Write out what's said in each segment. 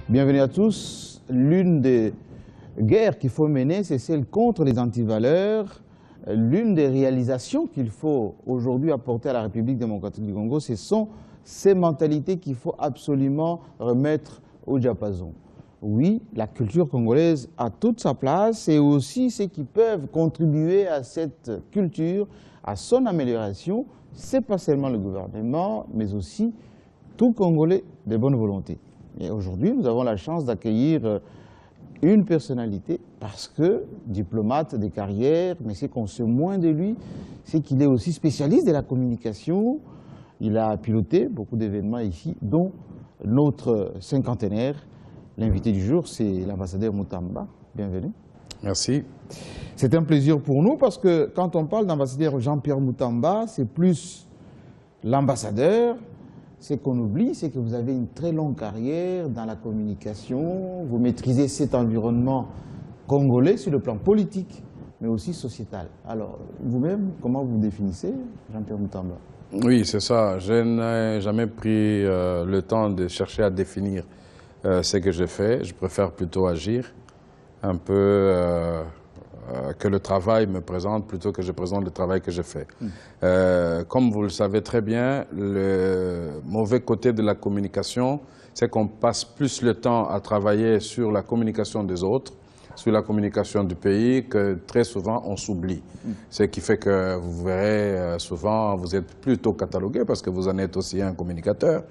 Bienvenue à tous. L'une des guerres qu'il faut mener, c'est celle contre les antivaleurs. L'une des réalisations qu'il faut aujourd'hui apporter à la République démocratique du Congo, ce sont ces mentalités qu'il faut absolument remettre au diapason. Oui, la culture congolaise a toute sa place et aussi ceux qui peuvent contribuer à cette culture, à son amélioration, ce n'est pas seulement le gouvernement, mais aussi tout Congolais de bonne volonté. Et aujourd'hui, nous avons la chance d'accueillir une personnalité parce que diplomate de carrière, mais ce qu'on sait moins de lui, c'est qu'il est aussi spécialiste de la communication. Il a piloté beaucoup d'événements ici, dont notre cinquantenaire. L'invité du jour, c'est l'ambassadeur Mutamba. Bienvenue. Merci. C'est un plaisir pour nous parce que quand on parle d'ambassadeur Jean-Pierre Mutamba, c'est plus l'ambassadeur. Ce qu'on oublie, c'est que vous avez une très longue carrière dans la communication. Vous maîtrisez cet environnement congolais sur le plan politique, mais aussi sociétal. Alors, vous-même, comment vous définissez Jean-Pierre Mutamba? Oui, c'est ça. Je n'ai jamais pris le temps de chercher à définir ce que je fais. Je préfère plutôt agir un peu que le travail me présente plutôt que je présente le travail que je fais. Comme vous le savez très bien, le mauvais côté de la communication, c'est qu'on passe plus le temps à travailler sur la communication des autres, sur la communication du pays, que très souvent on s'oublie. Ce qui fait que vous verrez souvent, vous êtes plutôt catalogué parce que vous en êtes aussi un communicateur.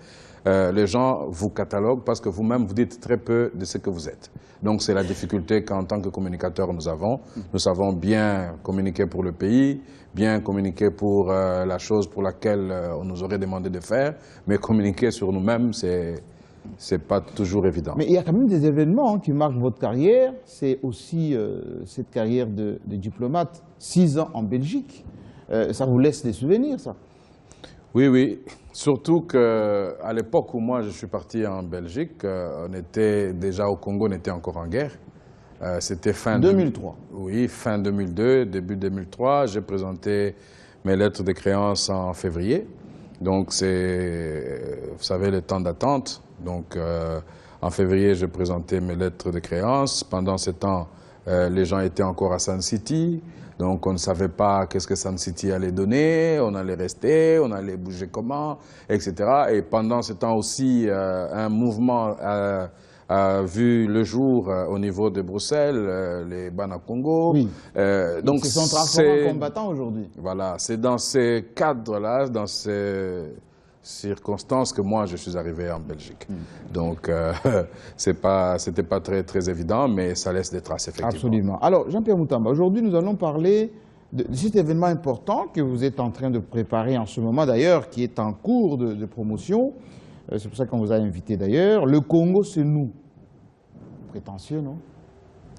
Les gens vous cataloguent parce que vous-même vous dites très peu de ce que vous êtes. Donc c'est la difficulté qu'en tant que communicateur nous avons. Nous savons bien communiquer pour le pays, bien communiquer pour la chose pour laquelle on nous aurait demandé de faire, mais communiquer sur nous-mêmes, c'est pas toujours évident. Mais il y a quand même des événements qui marquent votre carrière. C'est aussi cette carrière de diplomate, 6 ans en Belgique. Ça vous laisse des souvenirs, ça? Oui, oui. Surtout qu'à l'époque où moi je suis parti en Belgique, on était déjà au Congo, on était encore en guerre. C'était fin 2003. Oui, fin 2002, début 2003. J'ai présenté mes lettres de créance en février. Donc c'est, vous savez, le temps d'attente. Donc en février, j'ai présenté mes lettres de créance. Pendant ce temps, les gens étaient encore à Sun City. Donc on ne savait pas qu'est-ce que Sun City allait donner, on allait rester, on allait bouger comment, etc. Et pendant ce temps aussi, un mouvement a vu le jour au niveau de Bruxelles, les Bana Congo. Oui. Donc ils se sont transformés en combattants aujourd'hui. Voilà, c'est dans ces cadres-là, dans ces circonstances que moi je suis arrivé en Belgique. Donc c'était pas très évident, mais ça laisse des traces effectivement. Absolument. Alors Jean-Pierre Mutamba, aujourd'hui nous allons parler de cet événement important que vous êtes en train de préparer en ce moment d'ailleurs, qui est en cours de promotion. C'est pour ça qu'on vous a invité d'ailleurs. Le Congo, c'est nous. Prétentieux, non?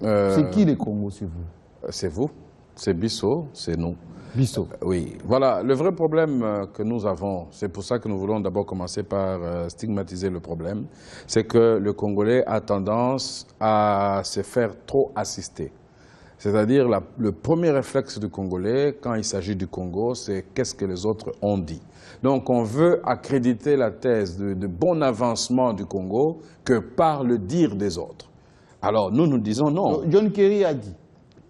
C'est qui le Congo, c'est vous? C'est vous, c'est Bissau, c'est nous. Bissau. Oui, voilà, le vrai problème que nous avons, c'est pour ça que nous voulons d'abord commencer par stigmatiser le problème, c'est que le Congolais a tendance à se faire trop assister. C'est-à-dire, le premier réflexe du Congolais, quand il s'agit du Congo, c'est qu'est-ce que les autres ont dit. Donc, on veut accréditer la thèse de bon avancement du Congo que par le dire des autres. Alors, nous disons non. John Kerry a dit.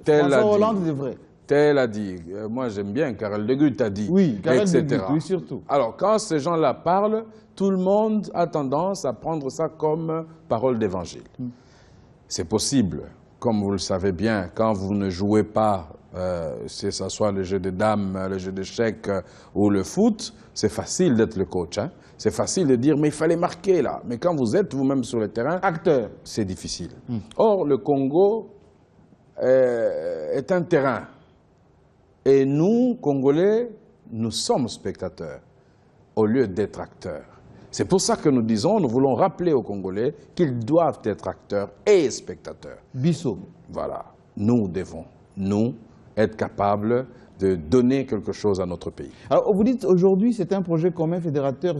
François Hollande, c'est vrai. Tel a dit. Moi, j'aime bien, Karel de Gucht a dit, oui, Karel etc. de Gucht, oui, surtout. Alors, quand ces gens-là parlent, tout le monde a tendance à prendre ça comme parole d'évangile. C'est possible. Comme vous le savez bien, quand vous ne jouez pas, que ce soit le jeu de dames, le jeu d'échecs ou le foot, c'est facile d'être le coach. Hein? C'est facile de dire, mais il fallait marquer là. Mais quand vous êtes vous-même sur le terrain, acteur, c'est difficile. Or, le Congo est un terrain. Et nous, Congolais, nous sommes spectateurs au lieu d'être acteurs. C'est pour ça que nous disons, nous voulons rappeler aux Congolais qu'ils doivent être acteurs et spectateurs. Bissau. Voilà. Nous devons, nous, être capables de donner quelque chose à notre pays. Alors, vous dites aujourd'hui, c'est un projet commun fédérateur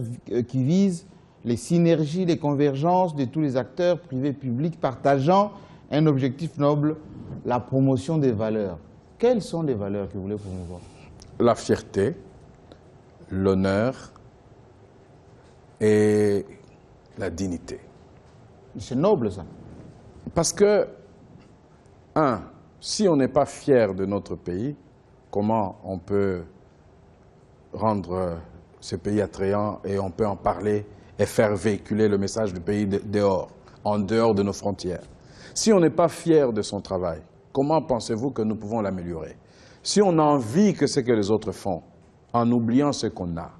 qui vise les synergies, les convergences de tous les acteurs privés, publics, partageant un objectif noble, la promotion des valeurs. Quelles sont les valeurs que vous voulez promouvoir? La fierté, l'honneur et la dignité. C'est noble, ça. Parce que, si on n'est pas fier de notre pays, comment on peut rendre ce pays attrayant et on peut en parler et faire véhiculer le message du pays dehors, en dehors de nos frontières? Si on n'est pas fier de son travail, comment pensez-vous que nous pouvons l'améliorer? Si on envie que ce que les autres font, en oubliant ce qu'on a,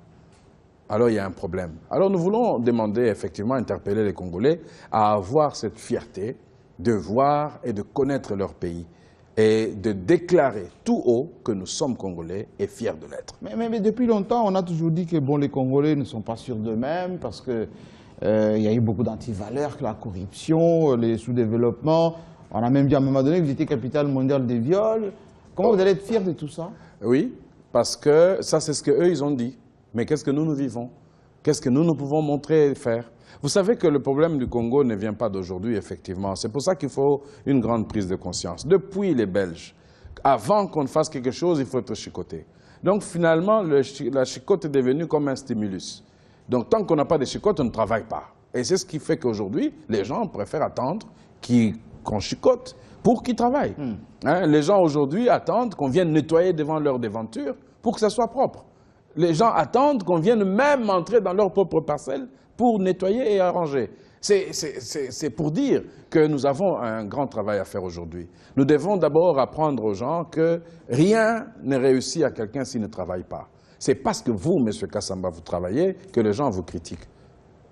alors il y a un problème. Alors nous voulons demander, effectivement, interpeller les Congolais à avoir cette fierté de voir et de connaître leur pays et de déclarer tout haut que nous sommes Congolais et fiers de l'être. Mais depuis longtemps, on a toujours dit que bon, les Congolais ne sont pas sûrs d'eux-mêmes parce qu'il y a eu beaucoup d'antivaleurs, la corruption, les sous-développements. On a même dit à un moment donné que vous étiez capitale mondiale des viols. Comment vous allez être fiers de tout ça? Oui, parce que ça, c'est ce qu'eux, ils ont dit. Mais qu'est-ce que nous vivons? Qu'est-ce que nous pouvons montrer et faire? Vous savez que le problème du Congo ne vient pas d'aujourd'hui, effectivement. C'est pour ça qu'il faut une grande prise de conscience. Depuis les Belges, avant qu'on fasse quelque chose, il faut être chicoté. Donc finalement, la chicote est devenue comme un stimulus. Donc tant qu'on n'a pas de chicote, on ne travaille pas. Et c'est ce qui fait qu'aujourd'hui, les gens préfèrent attendre qu'on chicote pour qu'ils travaillent. Hein, les gens aujourd'hui attendent qu'on vienne nettoyer devant leur devanture pour que ça soit propre. Les gens attendent qu'on vienne même entrer dans leur propre parcelle pour nettoyer et arranger. C'est pour dire que nous avons un grand travail à faire aujourd'hui. Nous devons d'abord apprendre aux gens que rien ne réussit à quelqu'un s'il ne travaille pas. C'est parce que vous, M. Kassamba, vous travaillez que les gens vous critiquent.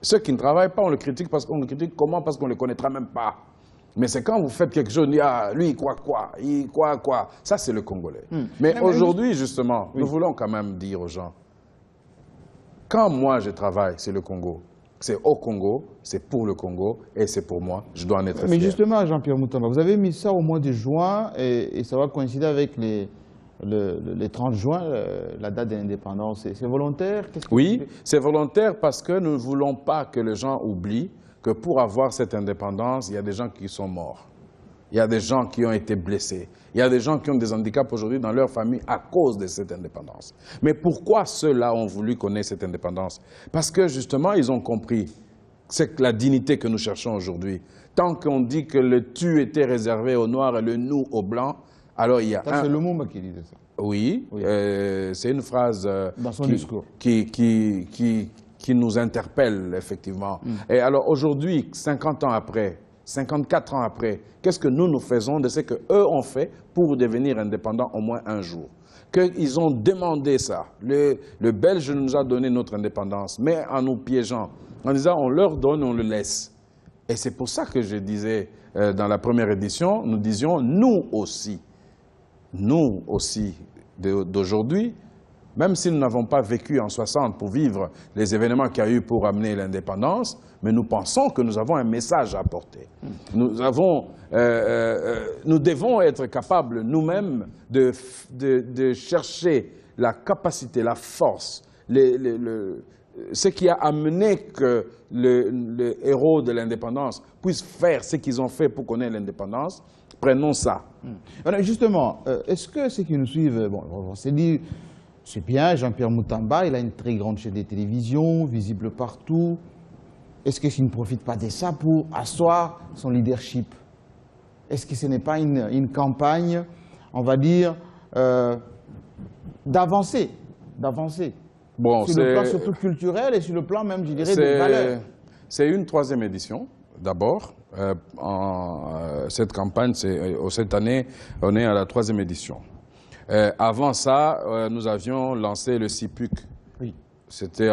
Ceux qui ne travaillent pas, on le critique parce qu'on le critique comment? Parce qu'on ne le connaîtra même pas. Mais c'est quand vous faites quelque chose, lui, quoi. Ça, c'est le Congolais. Mais aujourd'hui, justement, nous voulons quand même dire aux gens, quand moi je travaille, c'est le Congo. C'est au Congo, c'est pour le Congo et c'est pour moi. Je dois en être fier. Mais justement, Jean-Pierre Moutamba, vous avez mis ça au mois de juin et ça va coïncider avec les 30 juin, la date de l'indépendance. C'est volontaire? Oui, c'est volontaire parce que nous ne voulons pas que les gens oublient que pour avoir cette indépendance, il y a des gens qui sont morts. Il y a des gens qui ont été blessés. Il y a des gens qui ont des handicaps aujourd'hui dans leur famille à cause de cette indépendance. Mais pourquoi ceux-là ont voulu connaître cette indépendance? Parce que justement, ils ont compris c'est la dignité que nous cherchons aujourd'hui. Tant qu'on dit que le tu était réservé aux Noirs et le nous aux Blancs, alors il y a C'est le Lumumba qui disait ça. Oui, c'est une phrase dans son discours qui nous interpelle, effectivement. Et alors aujourd'hui, 50 ans après, 54 ans après, qu'est-ce que nous faisons de ce qu'eux ont fait pour devenir indépendants au moins un jour? Qu'ils ont demandé ça. Le Belge nous a donné notre indépendance, mais en nous piégeant, en disant on leur donne, on le laisse. Et c'est pour ça que je disais, dans la première édition, nous disions nous aussi d'aujourd'hui, même si nous n'avons pas vécu en 60 pour vivre les événements qu'il y a eu pour amener l'indépendance, mais nous pensons que nous avons un message à apporter. Nous devons être capables nous-mêmes de chercher la capacité, la force, ce qui a amené que le héros de l'indépendance puisse faire ce qu'ils ont fait pour connaître l'indépendance. Prenons ça. Alors justement, est-ce que ceux qui nous suivent, bon, on s'est dit, c'est bien, Jean-Pierre Moutamba, il a une très grande chaîne de télévision, visible partout. Est-ce qu'il ne profite pas de ça pour asseoir son leadership? Est-ce que ce n'est pas une campagne, on va dire, d'avancer bon, sur le plan surtout culturel et sur le plan même, je dirais, des valeurs? C'est une 3e édition, d'abord. Cette campagne, cette année, on est à la 3e édition. Avant ça, nous avions lancé le CIPUC. Oui. C'était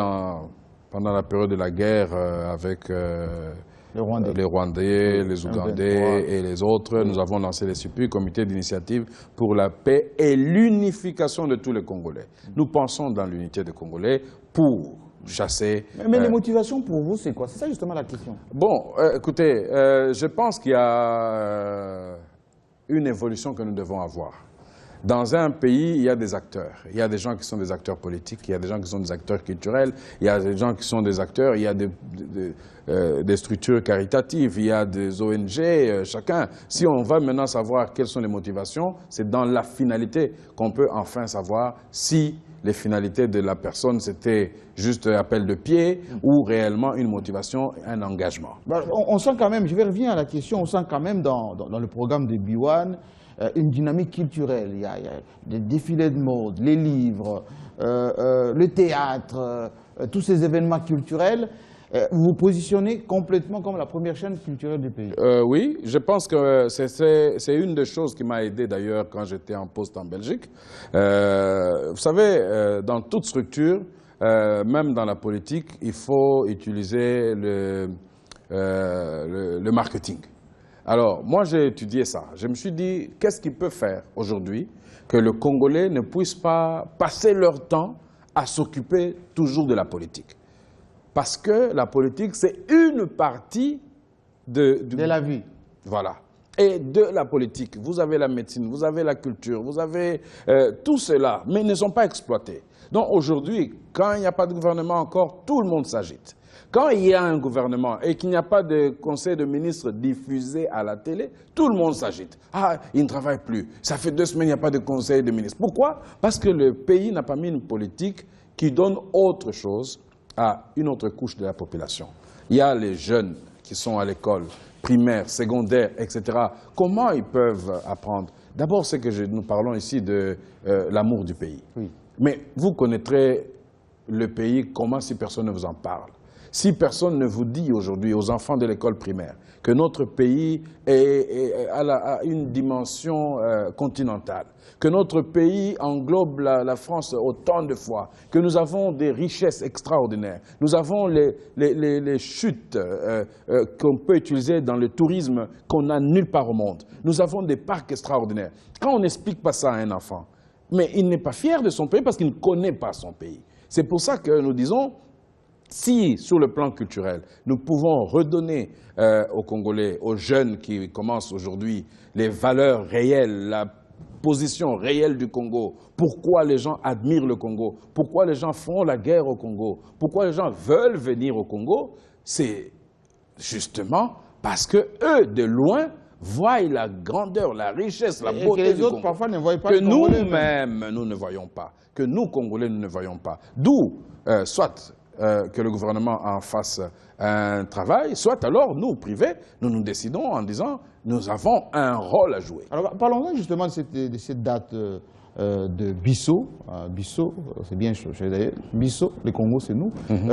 pendant la période de la guerre avec les Rwandais, les Ougandais et les autres. Nous avons lancé le CIPUC, Comité d'initiative pour la paix et l'unification de tous les Congolais. Nous pensons dans l'unité des Congolais pour chasser. Mais les motivations pour vous, c'est quoi? C'est ça justement la question. Bon, écoutez, je pense qu'il y a une évolution que nous devons avoir. Dans un pays, il y a des acteurs. Il y a des gens qui sont des acteurs politiques, il y a des gens qui sont des acteurs culturels, il y a des gens qui sont des acteurs, il y a des structures caritatives, il y a des ONG, chacun. Si on va maintenant savoir quelles sont les motivations, c'est dans la finalité qu'on peut enfin savoir si les finalités de la personne, c'était juste un appel de pied ou réellement une motivation, un engagement. On sent quand même, je vais revenir à la question, on sent quand même dans le programme de Biwane une dynamique culturelle. Il y a des défilés de mode, les livres, le théâtre, tous ces événements culturels. Vous vous positionnez complètement comme la première chaîne culturelle du pays. Oui, je pense que c'est une des choses qui m'a aidé d'ailleurs quand j'étais en poste en Belgique. Vous savez, dans toute structure, même dans la politique, il faut utiliser le marketing. Alors, moi j'ai étudié ça. Je me suis dit, qu'est-ce qui peut faire aujourd'hui que le Congolais ne puisse pas passer leur temps à s'occuper toujours de la politique? Parce que la politique, c'est une partie de la vie. Voilà. Et de la politique, vous avez la médecine, vous avez la culture, vous avez tout cela, mais ils ne sont pas exploités. Donc aujourd'hui, quand il n'y a pas de gouvernement encore, tout le monde s'agite. Quand il y a un gouvernement et qu'il n'y a pas de conseil de ministres diffusé à la télé, tout le monde s'agite. Ah, il ne travaille plus. Ça fait 2 semaines, il n'y a pas de conseil de ministres. Pourquoi? Parce que le pays n'a pas mis une politique qui donne autre chose à une autre couche de la population. Il y a les jeunes qui sont à l'école primaire, secondaire, etc. Comment ils peuvent apprendre? D'abord, c'est que nous parlons ici de l'amour du pays. Oui. Mais vous connaîtrez le pays comment si personne ne vous en parle? Si personne ne vous dit aujourd'hui aux enfants de l'école primaire que notre pays a une dimension continentale, que notre pays englobe la France autant de fois, que nous avons des richesses extraordinaires, nous avons les chutes qu'on peut utiliser dans le tourisme qu'on n'a nulle part au monde, nous avons des parcs extraordinaires. Quand on n'explique pas ça à un enfant, mais il n'est pas fier de son pays parce qu'il ne connaît pas son pays. C'est pour ça que nous disons, si, sur le plan culturel, nous pouvons redonner aux Congolais, aux jeunes qui commencent aujourd'hui, les valeurs réelles, la position réelle du Congo, pourquoi les gens admirent le Congo, pourquoi les gens font la guerre au Congo, pourquoi les gens veulent venir au Congo, c'est justement parce que eux, de loin, voient la grandeur, la richesse, la beauté que les du autres Congo. parfois ne voient pas. Que nous-mêmes, nous ne voyons pas. Que nous, Congolais, nous ne voyons pas. D'où, soit que le gouvernement en fasse un travail, soit alors nous, privés, nous décidons en disant nous avons un rôle à jouer. Alors parlons justement de cette date de Bisso. Bisso, c'est bien d'ailleurs. Bisso, le Congo, c'est nous.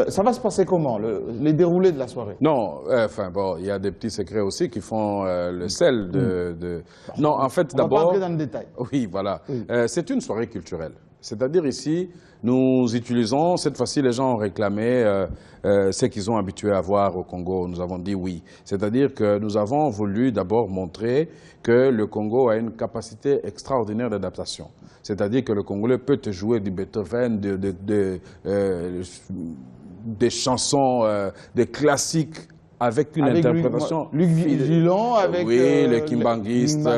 Ça va se passer comment, les déroulés de la soirée? Non, enfin bon, il y a des petits secrets aussi qui font le sel de... Non, en fait, d'abord... On va pas entrer dans le détail. Oui, voilà. Oui. C'est une soirée culturelle. C'est-à-dire ici, nous utilisons, cette fois-ci les gens ont réclamé ce qu'ils ont habitué à voir au Congo. Nous avons dit oui. C'est-à-dire que nous avons voulu d'abord montrer que le Congo a une capacité extraordinaire d'adaptation. C'est-à-dire que le Congolais peut te jouer du Beethoven, des chansons, des classiques, avec une interprétation. Luc Gillon, avec oui, les kimbanguistes.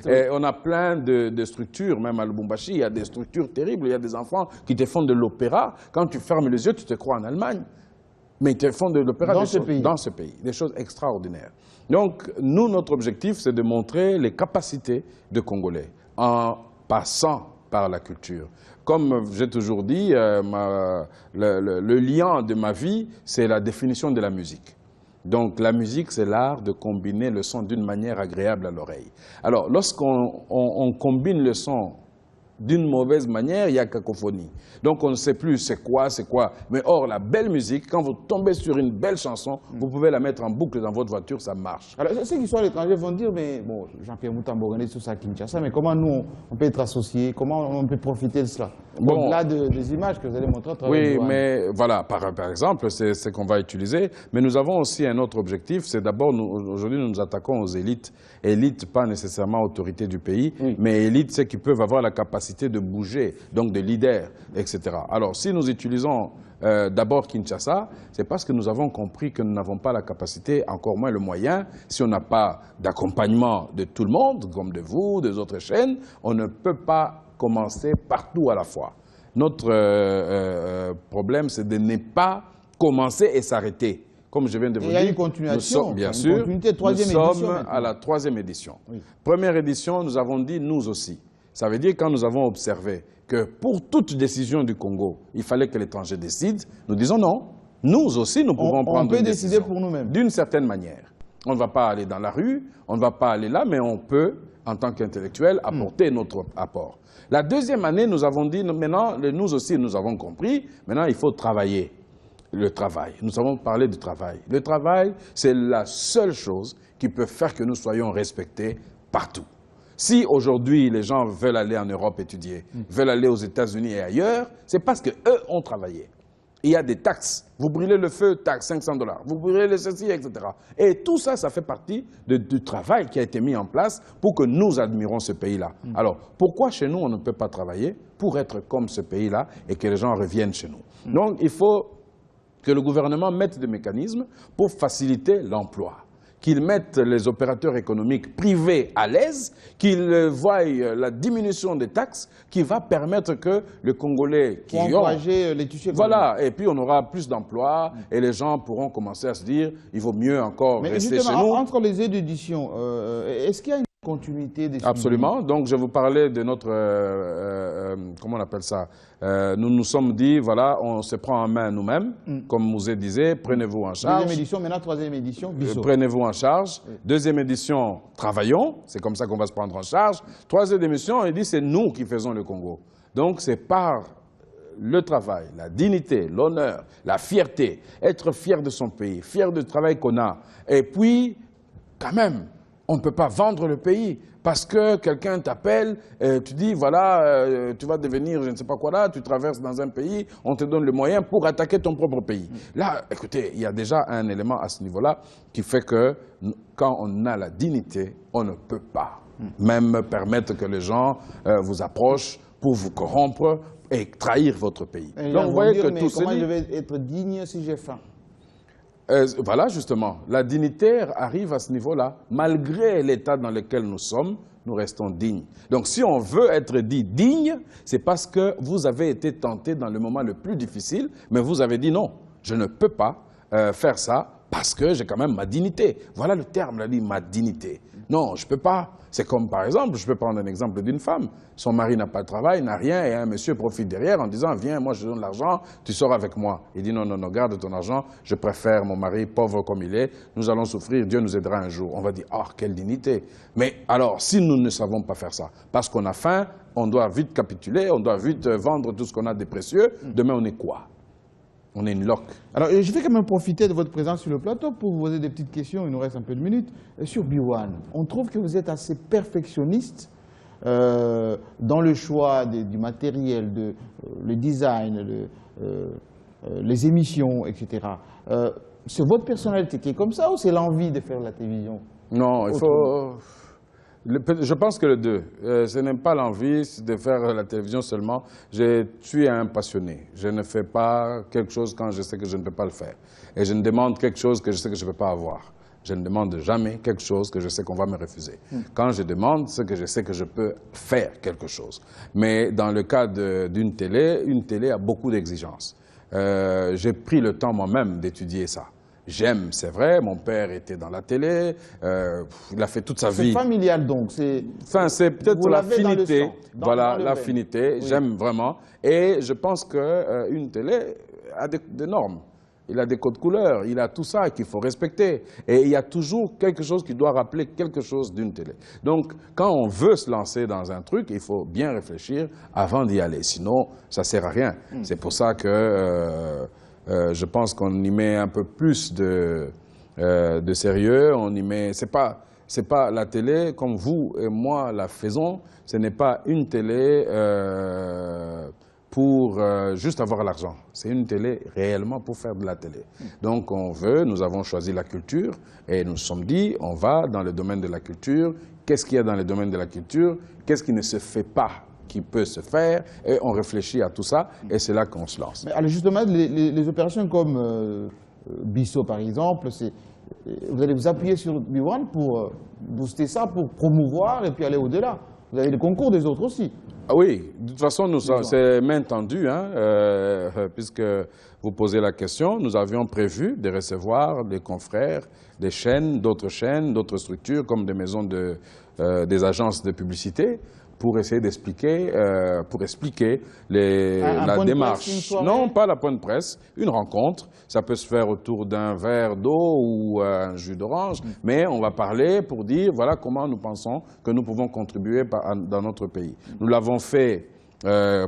Et on a plein de structures, même à Lubumbashi, il y a des structures terribles. Il y a des enfants qui te font de l'opéra. Quand tu fermes les yeux, tu te crois en Allemagne. Mais ils te font de l'opéra dans ce pays. Des choses extraordinaires. Donc, nous, notre objectif, c'est de montrer les capacités de Congolais en passant par la culture. Comme j'ai toujours dit, le lien de ma vie, c'est la définition de la musique. Donc la musique, c'est l'art de combiner le son d'une manière agréable à l'oreille. Alors lorsqu'on combine le son d'une mauvaise manière, il y a cacophonie. Donc on ne sait plus c'est quoi. Mais or, la belle musique, quand vous tombez sur une belle chanson, vous pouvez la mettre en boucle dans votre voiture, ça marche. Alors ceux qui sont à l'étranger vont dire, mais bon, Jean-Pierre Moutambo organise tout ça à Kinshasa, mais comment nous, on peut être associés, comment on peut profiter de cela? Bon, au-delà des images que vous allez montrer à travers. Oui, mais voilà, par exemple, c'est ce qu'on va utiliser. Mais nous avons aussi un autre objectif, c'est d'abord, aujourd'hui, nous nous attaquons aux élites. Élites, pas nécessairement autorité du pays, mais élites, c'est qui peuvent avoir la capacité de bouger, donc de leader, etc. Alors, si nous utilisons d'abord Kinshasa, c'est parce que nous avons compris que nous n'avons pas la capacité, encore moins le moyen, si on n'a pas d'accompagnement de tout le monde, comme de vous, des autres chaînes, on ne peut pas commencer partout à la fois. Notre problème, c'est de ne pas commencer et s'arrêter. Comme je viens de vous dire, il y a une continuation, bien sûr, nous sommes à la 3e édition. Oui. Première édition, nous avons dit nous aussi. Ça veut dire quand nous avons observé que pour toute décision du Congo, il fallait que l'étranger décide, nous disons non. Nous aussi, nous pouvons prendre une décision. On peut décider pour nous-mêmes. D'une certaine manière. On ne va pas aller dans la rue, on ne va pas aller là, mais on peut, en tant qu'intellectuel, apporter notre apport. La deuxième année, nous avons dit, maintenant, nous aussi, nous avons compris, maintenant, il faut travailler. Le travail. Nous avons parlé du travail. Le travail, c'est la seule chose qui peut faire que nous soyons respectés partout. Si aujourd'hui, les gens veulent aller en Europe étudier, veulent aller aux États-Unis et ailleurs, c'est parce qu'eux ont travaillé. Il y a des taxes. Vous brûlez le feu, taxe, $500. Vous brûlez le ceci, etc. Et tout ça, ça fait partie du travail qui a été mis en place pour que nous admirons ce pays-là. Alors, pourquoi chez nous, on ne peut pas travailler pour être comme ce pays-là et que les gens reviennent chez nous? Donc, il faut que le gouvernement mette des mécanismes pour faciliter l'emploi. Qu'ils mettent les opérateurs économiques privés à l'aise, qu'ils voient la diminution des taxes qui va permettre que les Congolais qui ont... les tissus économiques. Voilà, et puis on aura plus d'emplois et les gens pourront commencer à se dire il vaut mieux encore rester chez nous. Entre les aides d'édition, est-ce qu'il y a une continuité des Absolument. Donc je vous parlais de notre... comment on appelle ça? Nous nous sommes dit, voilà, on se prend en main nous-mêmes, comme Mouzé disait, prenez-vous en charge. Deuxième édition, maintenant troisième édition, Bissot. Prenez-vous en charge. Deuxième édition, travaillons, c'est comme ça qu'on va se prendre en charge. Troisième édition, il dit, c'est nous qui faisons le Congo. Donc c'est par le travail, la dignité, l'honneur, la fierté, être fier de son pays, fier du travail qu'on a. Et puis, quand même, on ne peut pas vendre le pays parce que quelqu'un t'appelle, tu dis, voilà, tu vas devenir je ne sais pas quoi là, tu traverses dans un pays, on te donne le moyen pour attaquer ton propre pays. Là, écoutez, il y a déjà un élément à ce niveau-là qui fait que quand on a la dignité, on ne peut pas même permettre que les gens vous approchent pour vous corrompre et trahir votre pays. Donc vous voyez que tout comment je vais être digne si j'ai faim? Voilà, justement. La dignité arrive à ce niveau-là. Malgré l'état dans lequel nous sommes, nous restons dignes. Donc, si on veut être dit digne, c'est parce que vous avez été tenté dans le moment le plus difficile, mais vous avez dit non, je ne peux pas faire ça parce que j'ai quand même ma dignité. Voilà le terme, là, dit ma dignité. Non, je ne peux pas. C'est comme, par exemple, je peux prendre un exemple d'une femme. Son mari n'a pas de travail, n'a rien, et un monsieur profite derrière en disant « Viens, moi je te donne l'argent, tu sors avec moi. » Il dit « Non, non, non, garde ton argent, je préfère mon mari pauvre comme il est, nous allons souffrir, Dieu nous aidera un jour. » On va dire « Ah, quelle dignité !» Mais alors, si nous ne savons pas faire ça, parce qu'on a faim, on doit vite capituler, on doit vite vendre tout ce qu'on a de précieux, demain on est quoi? On est une loque. Alors, je vais quand même profiter de votre présence sur le plateau pour vous poser des petites questions. Il nous reste un peu de minutes. Sur B1, on trouve que vous êtes assez perfectionniste dans le choix du matériel, le design, les émissions, etc. C'est votre personnalité qui est comme ça ou c'est l'envie de faire la télévision? Non, il faut... Je pense que les deux. Ce n'est pas l'envie de faire la télévision seulement. Je suis un passionné. Je ne fais pas quelque chose quand je sais que je ne peux pas le faire. Et je ne demande quelque chose que je sais que je ne peux pas avoir. Je ne demande jamais quelque chose que je sais qu'on va me refuser. Quand je demande, c'est que je sais que je peux faire quelque chose. Mais dans le cas d'une télé, une télé a beaucoup d'exigences. J'ai pris le temps moi-même d'étudier ça. J'aime, c'est vrai, mon père était dans la télé, il a fait toute sa vie. C'est familial donc, enfin, c'est peut-être l'affinité, voilà, l'affinité, oui. J'aime vraiment. Et je pense qu'une télé a des normes, il a des codes couleurs, il a tout ça qu'il faut respecter. Et il y a toujours quelque chose qui doit rappeler quelque chose d'une télé. Donc, quand on veut se lancer dans un truc, il faut bien réfléchir avant d'y aller, sinon ça ne sert à rien. C'est pour ça que... je pense qu'on y met un peu plus de sérieux, on y met... C'est pas la télé comme vous et moi la faisons, ce n'est pas une télé pour juste avoir l'argent. C'est une télé réellement pour faire de la télé. Donc nous avons choisi la culture et nous nous sommes dit, on va dans le domaine de la culture. Qu'est-ce qu'il y a dans le domaine de la culture? Qu'est-ce qui ne se fait pas qui peut se faire, et on réfléchit à tout ça, et c'est là qu'on se lance. Mais alors justement, les opérations comme Bissot par exemple, vous allez vous appuyer sur B1 pour booster ça, pour promouvoir et puis aller au-delà. Vous avez les concours des autres aussi. Ah oui, de toute façon, c'est main tendue, hein, puisque vous posez la question. Nous avions prévu de recevoir des confrères, des chaînes, d'autres structures, comme des maisons des agences de publicité, pour essayer d'expliquer, pour expliquer la démarche. Non, pas la point de presse, une rencontre. Ça peut se faire autour d'un verre d'eau ou un jus d'orange, mais on va parler pour dire voilà comment nous pensons que nous pouvons contribuer dans notre pays. Nous l'avons fait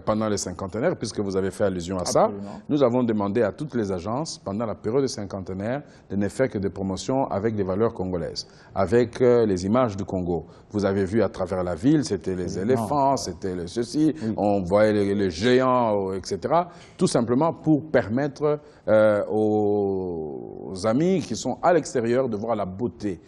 pendant les cinquantenaires, puisque vous avez fait allusion à ça. Nous avons demandé à toutes les agences, pendant la période des cinquantenaires, de ne faire que des promotions avec des valeurs congolaises, avec les images du Congo. Vous avez vu à travers la ville, c'était les éléphants, c'était ceci, on voyait les géants, etc. Tout simplement pour permettre aux amis qui sont à l'extérieur de voir la beauté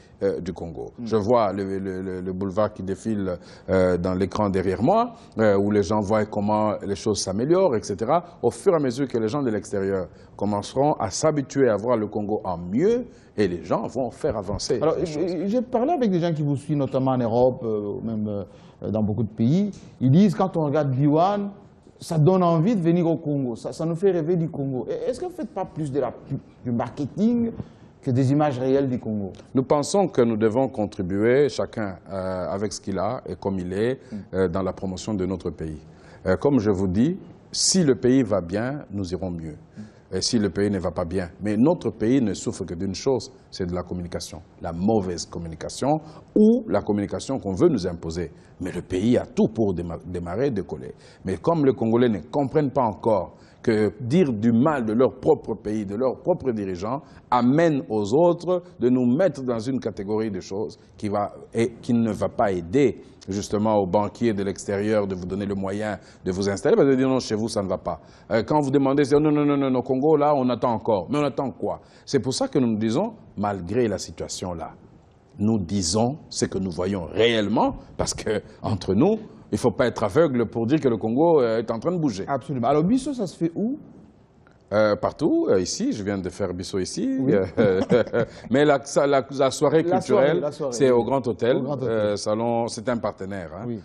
du Congo. Je vois le boulevard qui défile dans l'écran derrière moi, où les gens voient comment les choses s'améliorent, etc. Au fur et à mesure que les gens de l'extérieur commenceront à s'habituer à voir le Congo en mieux, et les gens vont faire avancer. Alors, j'ai parlé avec des gens qui vous suivent, notamment en Europe, même dans beaucoup de pays. Ils disent, quand on regarde Diwan, ça donne envie de venir au Congo. Ça nous fait rêver du Congo. Est-ce que vous ne faites pas plus du marketing que des images réelles du Congo? Nous pensons que nous devons contribuer, chacun avec ce qu'il a et comme il est, dans la promotion de notre pays. Comme je vous dis, si le pays va bien, nous irons mieux. Et si le pays ne va pas bien. Mais notre pays ne souffre que d'une chose, c'est de la communication. La mauvaise communication ou la communication qu'on veut nous imposer. Mais le pays a tout pour démarrer, décoller. Mais comme les Congolais ne comprennent pas encore que dire du mal de leur propre pays, de leurs propres dirigeants, amène aux autres de nous mettre dans une catégorie de choses qui ne va pas aider justement aux banquiers de l'extérieur de vous donner le moyen de vous installer, parce que dire non, chez vous, ça ne va pas. Quand vous demandez, non, non, non, non, au Congo, là, on attend encore. Mais on attend quoi? C'est pour ça que nous nous disons, malgré la situation là, nous disons ce que nous voyons réellement, parce qu'entre nous, il ne faut pas être aveugle pour dire que le Congo est en train de bouger. Absolument. Alors, Bisso, ça se fait où? Partout, ici, je viens de faire Bisso ici, oui. Mais la soirée culturelle, c'est au Grand Hôtel, salon, c'est un partenaire, hein. Oui.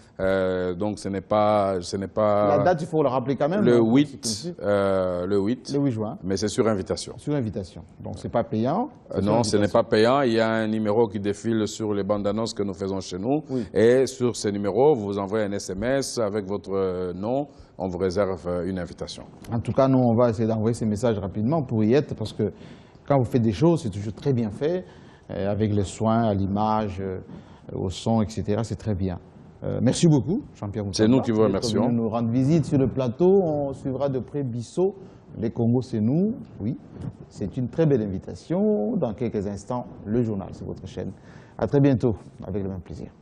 Donc ce n'est pas... La date, il faut le rappeler quand même. Le 8, le 8 juin. Mais c'est sur invitation. Sur invitation, donc c'est pas payant. Non, ce n'est pas payant, il y a un numéro qui défile sur les bandes annonces que nous faisons chez nous, oui. Et sur ce numéro, vous envoyez un SMS avec votre nom, on vous réserve une invitation. En tout cas, nous, on va essayer d'envoyer ces messages rapidement pour y être, parce que quand vous faites des choses, c'est toujours très bien fait, avec les soins, à l'image, au son, etc. C'est très bien. Merci beaucoup, Jean-Pierre Moussamba. C'est nous qui vous remercions. Venu nous rendre visite sur le plateau. On suivra de près Bisso. Les Congos, c'est nous. Oui, c'est une très belle invitation. Dans quelques instants, le journal, c'est votre chaîne. À très bientôt, avec le même plaisir.